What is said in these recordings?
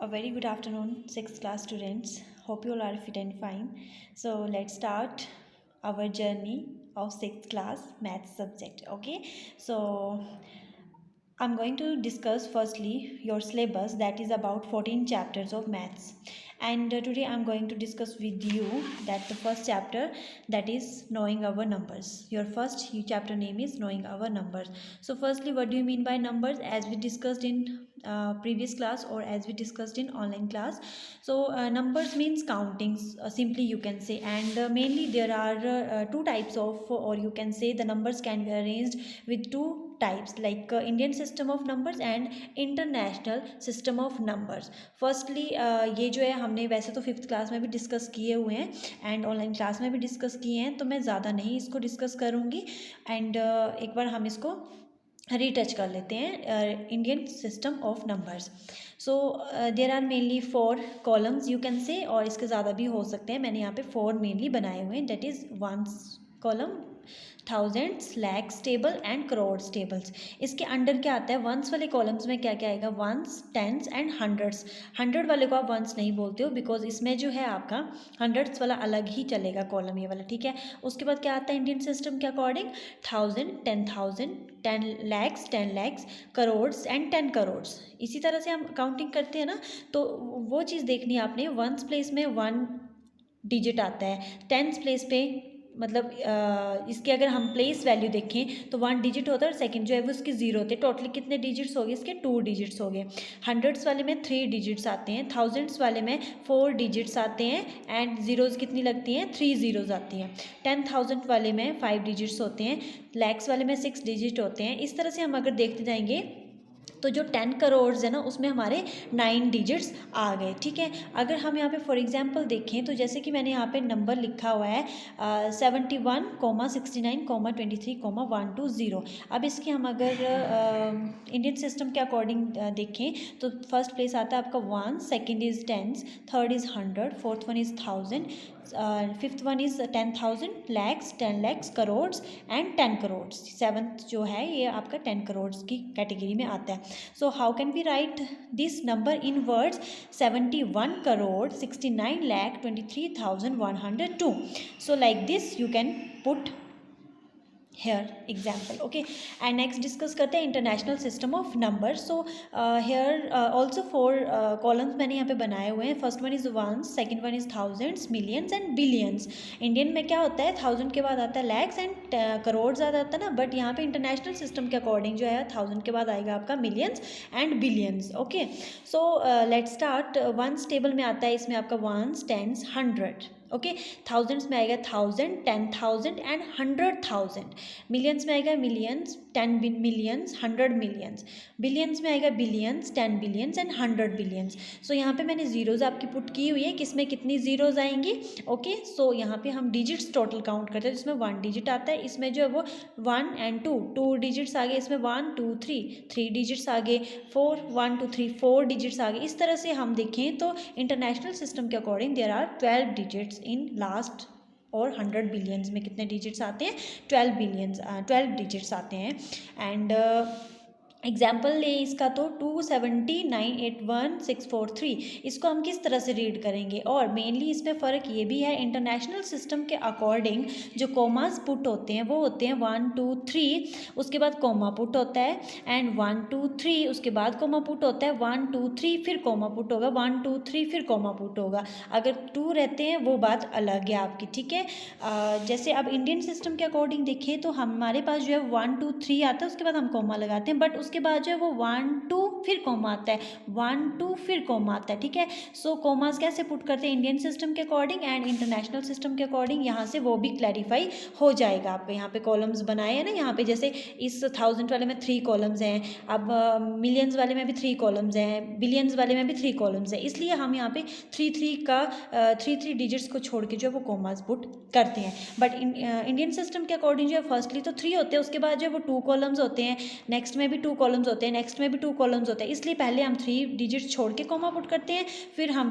A very good afternoon, 6th class students. Hope you all are fit and fine. So let's start our journey of 6th class maths subject. Okay, so I'm going to discuss firstly your syllabus, that is about 14 chapters of maths. And today I'm going to discuss with you that the first chapter, that is knowing our numbers. Your first chapter name is knowing our numbers. So firstly, what do you mean by numbers? As we discussed in previous class or as we discussed in online class, so numbers means countings, simply you can say, and mainly there are two types of, or you can say the numbers can be arranged with two types, like Indian system of numbers and international system of numbers. Firstly ये जो है हमने वैसे तो 5th class में भी discuss किए हुए हैं एंड ऑनलाइन क्लास में भी डिस्कस किए हैं, तो मैं ज़्यादा नहीं इसको डिस्कस करूँगी. एंड एक बार हम इसको रीटच कर लेते हैं. Indian system of numbers. So there are mainly 4 columns you can say, और इसके ज़्यादा भी हो सकते हैं. मैंने यहाँ पे 4 मेनली बनाए हुए हैं. That is ones column, thousands, lakhs table and crores tables. इसके अंडर क्या आता है? वंस वाले कॉलम्स में क्या क्या आएगा? Once, tense and hundreds. 100 वाले को आप वंस नहीं बोलते हो, बिकॉज इसमें जो है आपका हंड्रेड्स वाला अलग ही चलेगा कॉलम, ये वाला, ठीक है. उसके बाद क्या आता है इंडियन सिस्टम के अकॉर्डिंग? 1000, 10,000, 10 लैक्स, 10 लैक्स, करोड्स एंड 10 करोड्स. इसी तरह से हम काउंटिंग करते हैं ना, तो वो चीज़ देखनी है आपने. वंस प्लेस में 1 डिजिट आता है, टेंस प्लेस पे, मतलब इसके अगर हम प्लेस वैल्यू देखें तो 1 डिजिट होता है और सेकंड जो है वो उसके 0 होते हैं. टोटली कितने डिजिट्स हो गए इसके? 2 डिजिट्स हो गए. हंड्रेड्स वाले में 3 डिजिट्स आते हैं, थाउजेंड्स वाले में 4 डिजिट्स आते हैं एंड ज़ीरोज़ कितनी लगती हैं? 3 ज़ीरोज़ आती हैं. 10,000 वाले में 5 डिजिट्स होते हैं, लैक्स वाले में 6 डिजिट होते हैं. इस तरह से हम अगर देखते जाएंगे तो जो 10 करोड्स है ना, उसमें हमारे 9 डिजिट्स आ गए, ठीक है. अगर हम यहाँ पे फॉर एग्जांपल देखें तो जैसे कि मैंने यहाँ पे नंबर लिखा हुआ है 71, 69, 23, 120. अब इसके हम अगर इंडियन सिस्टम के अकॉर्डिंग देखें तो फर्स्ट प्लेस आता है आपका 1, second is 10, third is 100, fourth one is 1000, fifth one is 10,000, lakhs, 10 lakhs, crores and 10 crores. Seventh जो है ये आपका 10 करोड्स की कैटेगरी में आता है. So how can we write this number in words? 71 crore 69 lakh 23,102. So like this you can put here example. Okay, and next discuss करते हैं international system of number. So here also 4 columns मैंने यहाँ पे बनाए हुए हैं. First one is ones, second one is thousands, millions and billions. Indian में क्या होता है? 1000 के बाद आता है लैक्स एंड करोड़ ज़्यादा आता है ना, बट यहाँ पे इंटरनेशनल सिस्टम के अकॉर्डिंग जो है 1000 के बाद आएगा आपका millions and billions. Okay, so let's start. Ones table में आता है इसमें आपका वंस, टेंस, 100. ओके, थाउजेंड्स में आएगा 1000, 10,000 एंड 100,000. मिलियंस में आएगा मिलियंस, 10 मिलियंस, 100 मिलियंस. बिलियंस में आएगा बिलियंस, 10 बिलियंस एंड 100 बिलियंस. सो यहाँ पे मैंने ज़ीरोज़ आपकी पुट की हुई है कि इसमें कितनी ज़ीरोज़ आएंगी. ओके, सो यहाँ पे हम डिजिट्स टोटल काउंट करते हैं. जिसमें 1 डिजिट आता है, इसमें जो है वो 1 एंड 2 डिजिट्स आ गए. इसमें 1 2 3 डिजिट्स आ गए. 4 1 2 3 4 डिजिट्स आ गए. इस तरह से हम देखें तो इंटरनेशनल सिस्टम के according there are 12 digits in last, और 100 बिलियंस में कितने डिजिट्स आते हैं? 12 डिजिट्स आते हैं. एंड एग्जाम्पल ले इसका तो 279,81,643. इसको हम किस तरह से रीड करेंगे? और मेनली इसमें फ़र्क ये भी है, इंटरनेशनल सिस्टम के अकॉर्डिंग जो कोमास पुट होते हैं वो होते हैं 1 2 3, उसके बाद कोमा पुट होता है, एंड 1 2 3 उसके बाद कोमा पुट होता है, 1 2 3 फिर कोमा पुट होगा, 1 2 3 फिर कोमा पुट होगा. अगर 2 रहते हैं वो बात अलग है आपकी, ठीक है. जैसे अब इंडियन सिस्टम के अकॉर्डिंग देखें तो हमारे पास जो है 1 2 3 आता है, उसके बाद हम कोमा लगाते हैं, बट उसके बाद जो है वो 1 2 फिर कोमा आता है, 1 2 फिर कोमा आता है, ठीक है. सो कोमास कैसे पुट करते हैं इंडियन सिस्टम के अकॉर्डिंग एंड इंटरनेशनल सिस्टम के अकॉर्डिंग, यहाँ से वो भी क्लैरिफाई हो जाएगा. आपको यहाँ पे कॉलम्स बनाए हैं ना, यहाँ पे जैसे इस 1000 वाले में 3 कॉलम्स हैं, अब मिलियंस वाले में भी 3 कॉलम्स हैं, बिलियंस वाले में भी 3 कॉलम्स हैं. इसलिए हम यहाँ पे 3 डिजिट्स को छोड़ के जो है वो कोमास पुट करते हैं. बट इंडियन सिस्टम के अकॉर्डिंग जो है फर्स्टली तो 3 होते हैं, उसके बाद जो है वो 2 कॉलम्स होते हैं, नेक्स्ट में भी 2 कॉलम्स होते हैं, नेक्स्ट में भी 2 कॉलम्स होते हैं. इसलिए पहले हम 3 डिजिट्स छोड़ के कोमा पुट करते हैं, फिर हम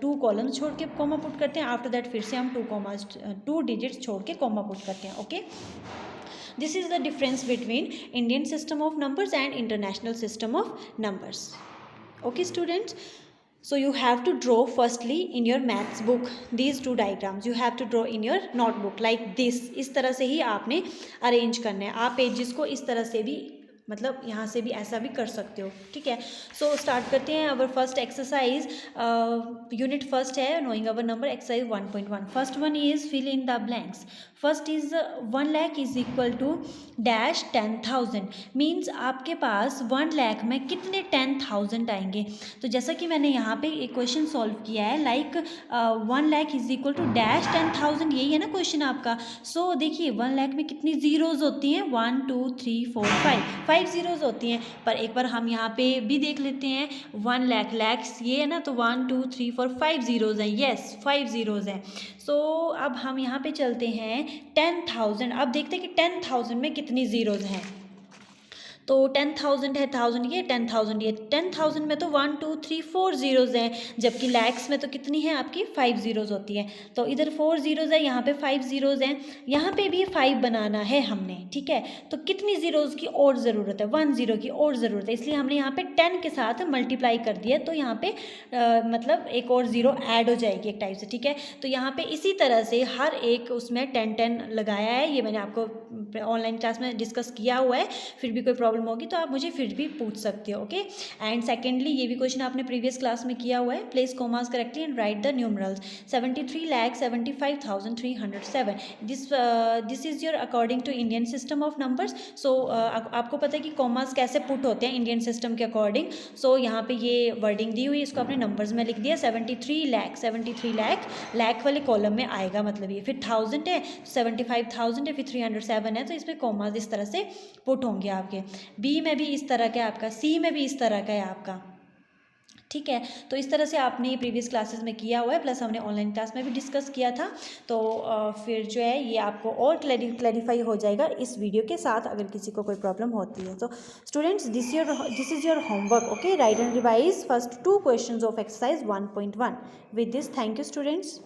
2 कॉलम्स छोड़ के कोमा पुट करते हैं. आफ्टर दैट फिर से हम 2 डिजिट्स छोड़ के कोमा पुट करते हैं. Okay, this is the difference between Indian system of numbers and international system of numbers. Okay students, so you have to draw firstly in your maths book these two diagrams. You have to draw in your notebook like this. इस तरह से ही आपने arrange करना है. आप pages को इस तरह से भी मतलब यहाँ से भी ऐसा भी कर सकते हो. ठीक है. सो स्टार्ट करते हैं. Our first exercise, unit first है knowing our number, exercise 1.1. First one is fill in the blanks. First is 1 lakh is equal to dash 10,000. Means आपके पास 1 लाख में कितने 10,000 आएंगे. तो जैसा कि मैंने यहाँ पे एक क्वेश्चन सॉल्व किया है like 1 lakh is equal to dash 10,000. यही है ना क्वेश्चन आपका. सो देखिए 1 लाख में कितनी जीरोज होती हैं, 1 2 3 4 5 जीरोज होती हैं. पर एक बार हम यहाँ पे भी देख लेते हैं. 1 लाख लैक्स ये है ना, तो 1 2 3 4 5 जीरोज हैं. यस 5 जीरोज हैं. सो अब हम यहाँ पे चलते हैं 10,000. अब देखते हैं कि 10,000 में कितनी जीरोज हैं. तो 10,000 है, 1000 ये, 10,000 ये. 10,000 में तो 1 2 3 4 जीरोज हैं, जबकि लैक्स में तो कितनी है आपकी 5 जीरोज होती हैं. तो इधर 4 जीरोज है, यहाँ पे 5 जीरोज हैं, यहाँ पे भी 5 बनाना है हमने. ठीक है. तो कितनी जीरोज की और ज़रूरत है, 1 जीरो की और ज़रूरत है, इसलिए हमने यहाँ पे 10 के साथ मल्टीप्लाई कर दिया. तो यहाँ पे मतलब एक और ज़ीरो ऐड हो जाएगी एक टाइप से. ठीक है. तो यहाँ पे इसी तरह से हर एक उसमें 10 लगाया है. ये मैंने आपको ऑनलाइन क्लास में डिस्कस किया हुआ है. फिर भी कोई प्रॉब्लम होगी तो आप मुझे फिर भी पूछ सकते हो. ओके. एंड सेकेंडली ये भी क्वेश्चन आपने प्रीवियस क्लास में किया हुआ है. Place commas correctly and write the numerals. 73,75,307. This is your according to Indian system of numbers. So आपको पता है कि कोमास कैसे पुट होते हैं इंडियन सिस्टम के अकॉर्डिंग. सो यहाँ पे ये वर्डिंग दी हुई है, इसको आपने नंबर्स में लिख दिया. 73 लाख लैख वाले कॉलम में आएगा. मतलब ये फिर 1000 है, 75,000 है, फिर 307 है. तो इसमें कोमास इस तरह से पुट होंगे आपके. बी में भी इस तरह का है आपका, सी में भी इस तरह का है आपका. ठीक है. तो इस तरह से आपने प्रीवियस क्लासेस में किया हुआ है, प्लस हमने ऑनलाइन क्लास में भी डिस्कस किया था. तो फिर जो है ये आपको और क्लैरिफाई हो जाएगा इस वीडियो के साथ अगर किसी को कोई प्रॉब्लम होती है. तो students this is your homework. Okay. Right and revise first 2 questions of exercise 1.1. With this thank you students.